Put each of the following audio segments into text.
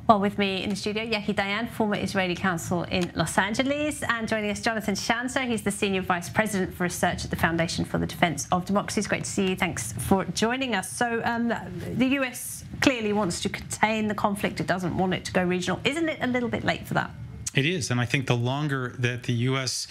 Well, with me in the studio, Yaki Dayan, former Israeli consul in Los Angeles, and joining us, Jonathan Schanzer. He's the Senior Vice President for Research at the Foundation for the Defense of Democracy. It's great to see you. Thanks for joining us. So the US clearly wants to contain the conflict. It doesn't want it to go regional. Isn't it a little bit late for that? It is, and I think the longer that the U.S.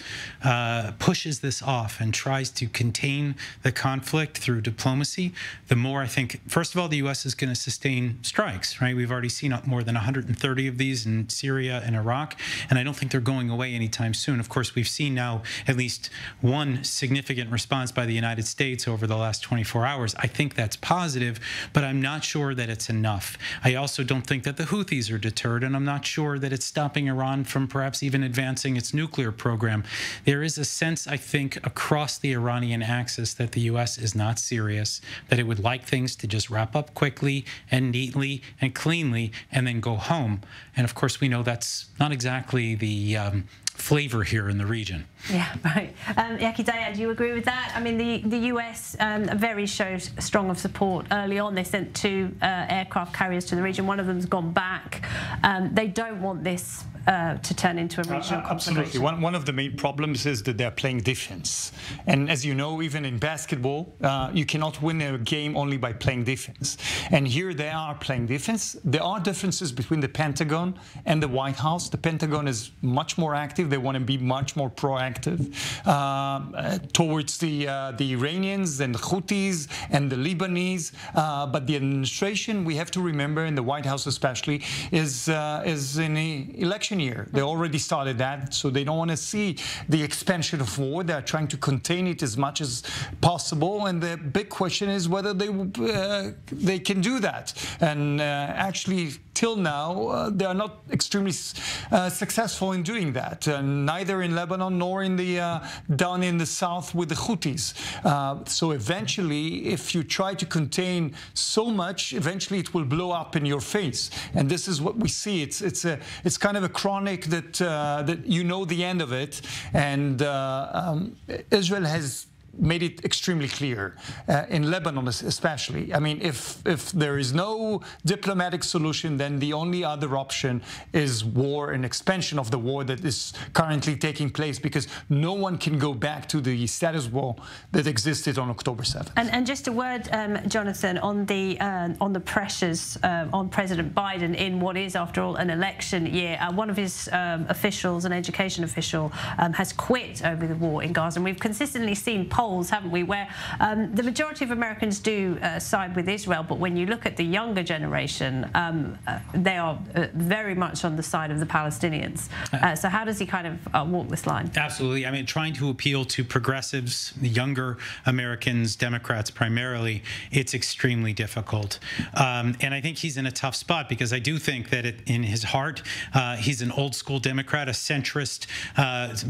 Pushes this off and tries to contain the conflict through diplomacy, the more I think, first of all, the U.S. is going to sustain strikes, right? We've already seen more than 130 of these in Syria and Iraq, and I don't think they're going away anytime soon. Of course, we've seen now at least one significant response by the United States over the last 24 hours. I think that's positive, but I'm not sure that it's enough. I also don't think that the Houthis are deterred, and I'm not sure that it's stopping Iran from perhaps even advancing its nuclear program. There is a sense, I think, across the Iranian axis that the U.S. is not serious, that it would like things to just wrap up quickly and neatly and cleanly and then go home. And of course, we know that's not exactly the flavor here in the region. Yeah, right. Yaki Dayan, do you agree with that? I mean, the US very showed strong of support early on. They sent 2 aircraft carriers to the region. One of them's gone back. They don't want this to turn into a regional conflict. Absolutely. One of the main problems is that they're playing defense. And as you know, even in basketball, you cannot win a game only by playing defense. And here they are playing defense. There are differences between the Pentagon and the White House. The Pentagon is much more active. They want to be much more proactive towards the Iranians and the Houthis and the Lebanese. But the administration, we have to remember, in the White House especially, is in the election year. They already started that, so they don't want to see the expansion of war. They're trying to contain it as much as possible, and the big question is whether they can do that. And actually, till now, they are not extremely successful in doing that. Neither in Lebanon nor in the down in the south with the Houthis. So eventually, if you try to contain so much, eventually it will blow up in your face. And this is what we see. It's kind of a chronic that you know the end of it. And Israel has made it extremely clear, in Lebanon especially. I mean, if there is no diplomatic solution, then the only other option is war and expansion of the war that is currently taking place, because no one can go back to the status quo that existed on October 7th. And just a word, Jonathan, on the pressures on President Biden in what is, after all, an election year. One of his officials, an education official, has quit over the war in Gaza. And we've consistently seen polls, haven't we, where the majority of Americans do side with Israel, but when you look at the younger generation, they are very much on the side of the Palestinians. So how does he kind of walk this line? Absolutely. I mean, trying to appeal to progressives, the younger Americans, Democrats primarily, it's extremely difficult. And I think he's in a tough spot, because I do think that in his heart, he's an old school Democrat, a centrist,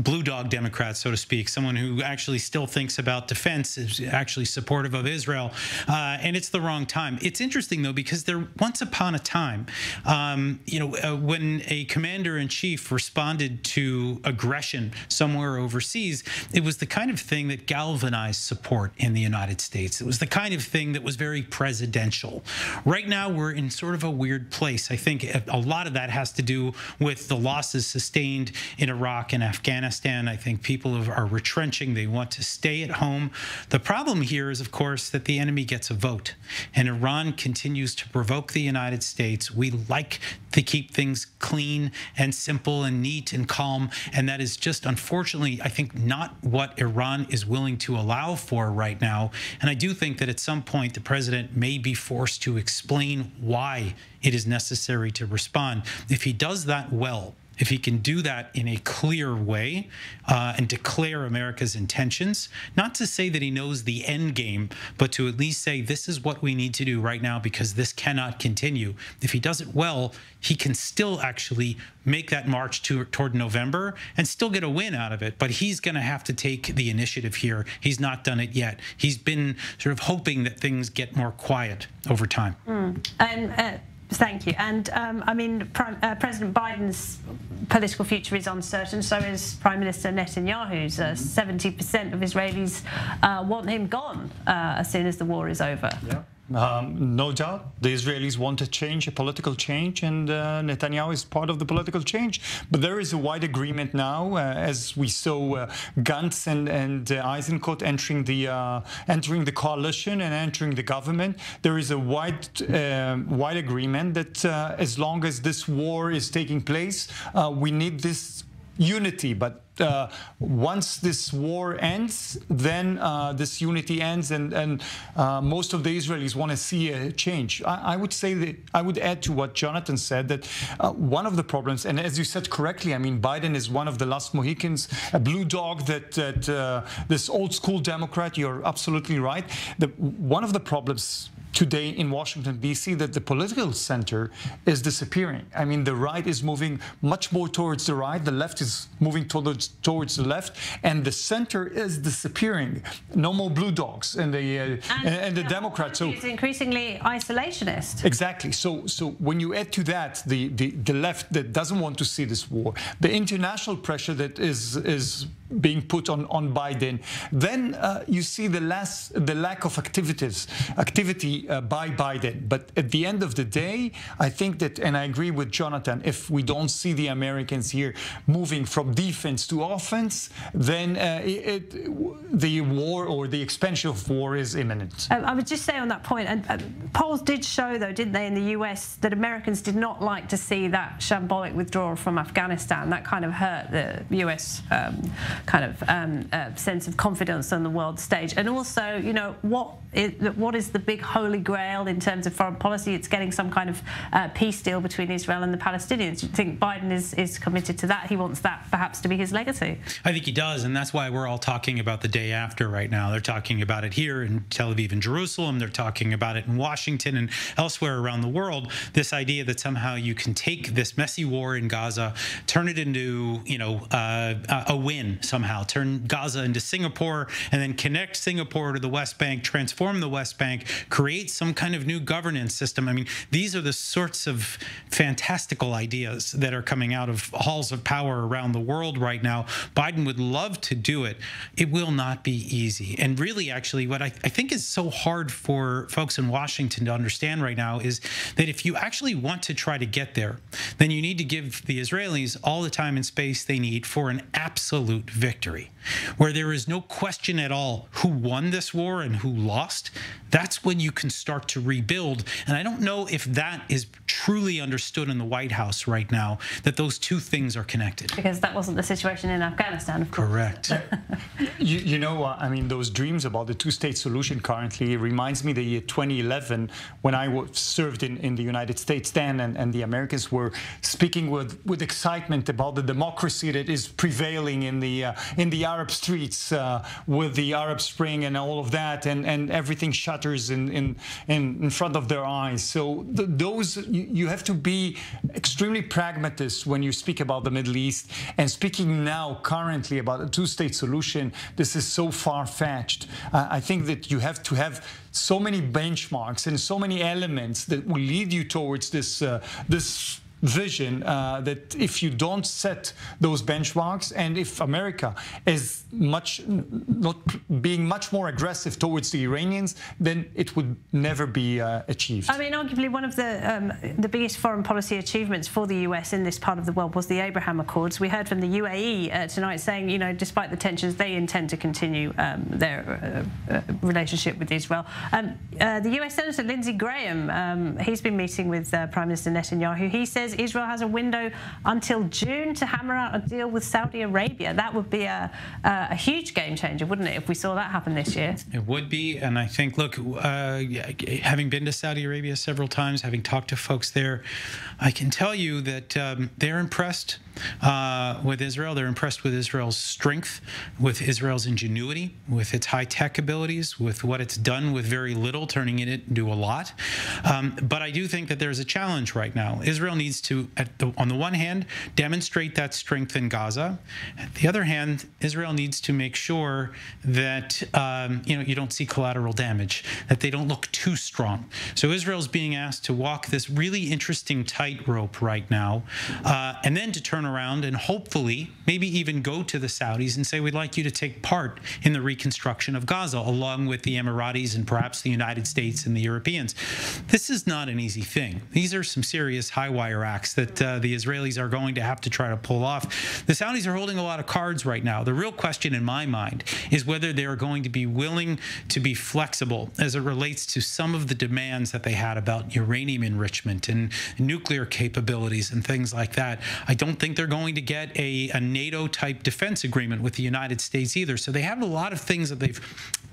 blue dog Democrat, so to speak, someone who actually still thinks about defense, is actually supportive of Israel, and it's the wrong time. It's interesting, though, because there once upon a time, when a commander-in-chief responded to aggression somewhere overseas, it was the kind of thing that galvanized support in the United States. It was the kind of thing that was very presidential. Right now, we're in sort of a weird place. I think a lot of that has to do with the losses sustained in Iraq and Afghanistan. I think people are retrenching. They want to stay at home. The problem here is, of course, that the enemy gets a vote, and Iran continues to provoke the United States. We like to keep things clean and simple and neat and calm, and that is just, unfortunately, I think, not what Iran is willing to allow for right now. And I do think that at some point the president may be forced to explain why it is necessary to respond. If he does that well, if he can do that in a clear way and declare America's intentions, not to say that he knows the end game, but to at least say this is what we need to do right now because this cannot continue. If he does it well, he can still actually make that march toward November and still get a win out of it. But he's going to have to take the initiative here. He's not done it yet. He's been sort of hoping that things get more quiet over time. Thank you. And I mean, President Biden's political future is uncertain. So is Prime Minister Netanyahu's. 70% of Israelis want him gone as soon as the war is over. Yeah. No doubt, the Israelis want a change, a political change, and Netanyahu is part of the political change. But there is a wide agreement now, as we saw Gantz and Eisenkot entering the coalition and entering the government. There is a wide agreement that as long as this war is taking place, we need this unity. But once this war ends, then this unity ends, and most of the Israelis want to see a change. I would say that I would add to what Jonathan said that one of the problems, and as you said correctly, I mean, Biden is one of the last Mohicans, a blue dog that this old school Democrat. You're absolutely right. One of the problems today in Washington, D.C., that the political center is disappearing. I mean, the right is moving much more towards the right, the left is moving towards the left, and the center is disappearing. No more blue dogs and the Democrats. So it's increasingly isolationist. Exactly. So when you add to that the left that doesn't want to see this war, the international pressure that is being put on Biden, then you see the lack of activity by Biden. But at the end of the day, I think that, and I agree with Jonathan, if we don't see the Americans here moving from defense to offense, then the war or the expansion of war is imminent. I would just say on that point, and polls did show, though, didn't they, in the US, that Americans did not like to see that shambolic withdrawal from Afghanistan. That kind of hurt the US sense of confidence on the world stage. And also, you know, what is the big holy grail in terms of foreign policy? It's getting some kind of peace deal between Israel and the Palestinians. Do you think Biden is committed to that? He wants that perhaps to be his legacy? I think he does, and that's why we're all talking about the day after right now. They're talking about it here in Tel Aviv and Jerusalem. They're talking about it in Washington and elsewhere around the world. This idea that somehow you can take this messy war in Gaza, turn it into, you know, a win somehow, turn Gaza into Singapore, and then connect Singapore to the West Bank, transform the West Bank, create some kind of new governance system. I mean, these are the sorts of fantastical ideas that are coming out of halls of power around the world right now. Biden would love to do it. It will not be easy. And really, actually, what I think is so hard for folks in Washington to understand right now is that if you actually want to try to get there, then you need to give the Israelis all the time and space they need for an absolute victory, where there is no question at all who won this war and who lost. That's when you can start to rebuild. And I don't know if that is truly understood in the White House right now, that those two things are connected. Because that wasn't the situation in Afghanistan, of course. Correct. You know, I mean, those dreams about the two-state solution currently reminds me of the year 2011 when I served in the United States then, and the Americans were speaking with excitement about the democracy that is prevailing in the Arab streets with the Arab Spring and all of that, and everything shutters in front of their eyes. So you have to be extremely pragmatist when you speak about the Middle East, and speaking now currently about a two-state solution, this is so far-fetched. I think that you have to have so many benchmarks and so many elements that will lead you towards this vision, that if you don't set those benchmarks, and if America is not being much more aggressive towards the Iranians, then it would never be achieved. I mean, arguably one of the biggest foreign policy achievements for the US in this part of the world was the Abraham Accords. We heard from the UAE tonight saying, you know, despite the tensions, they intend to continue their relationship with Israel. The US Senator Lindsey Graham, he's been meeting with Prime Minister Netanyahu. He says Israel has a window until June to hammer out a deal with Saudi Arabia. That would be a huge game changer, wouldn't it, if we saw that happen this year? It would be, and I think, look, having been to Saudi Arabia several times, having talked to folks there, I can tell you that they're impressed with Israel. They're impressed with Israel's strength, with Israel's ingenuity, with its high-tech abilities, with what it's done with very little, turning it into a lot. But I do think that there's a challenge right now. Israel needs needs to, on the one hand, demonstrate that strength in Gaza. On the other hand, Israel needs to make sure that you don't see collateral damage, that they don't look too strong. So Israel's being asked to walk this really interesting tightrope right now, and then to turn around and hopefully maybe even go to the Saudis and say, we'd like you to take part in the reconstruction of Gaza, along with the Emiratis and perhaps the United States and the Europeans. This is not an easy thing. These are some serious high-wire acts that the Israelis are going to have to try to pull off. The Saudis are holding a lot of cards right now. The real question in my mind is whether they are going to be willing to be flexible as it relates to some of the demands that they had about uranium enrichment and nuclear capabilities and things like that. I don't think they're going to get a NATO-type defense agreement with the United States either. So they have a lot of things that they've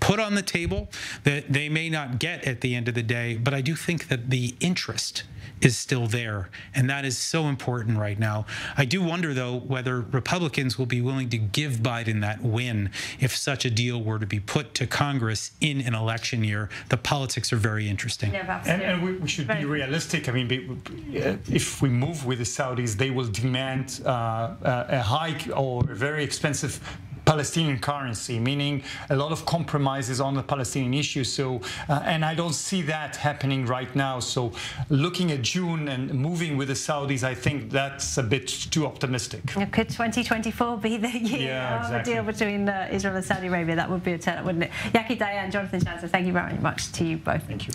put on the table that they may not get at the end of the day, but I do think that the interest is still there, and that is so important right now. I do wonder, though, whether Republicans will be willing to give Biden that win if such a deal were to be put to Congress in an election year. The politics are very interesting. Yeah, and we should be realistic. I mean, if we move with the Saudis, they will demand a hike or a very expensive Palestinian currency, meaning a lot of compromises on the Palestinian issue. So, and I don't see that happening right now. So looking at June and moving with the Saudis, I think that's a bit too optimistic. Could 2024 be the year of a deal between Israel and Saudi Arabia? That would be a turn, wouldn't it? Yaki, Diane, Jonathan, Schanzer, thank you very much to you both. Thank you.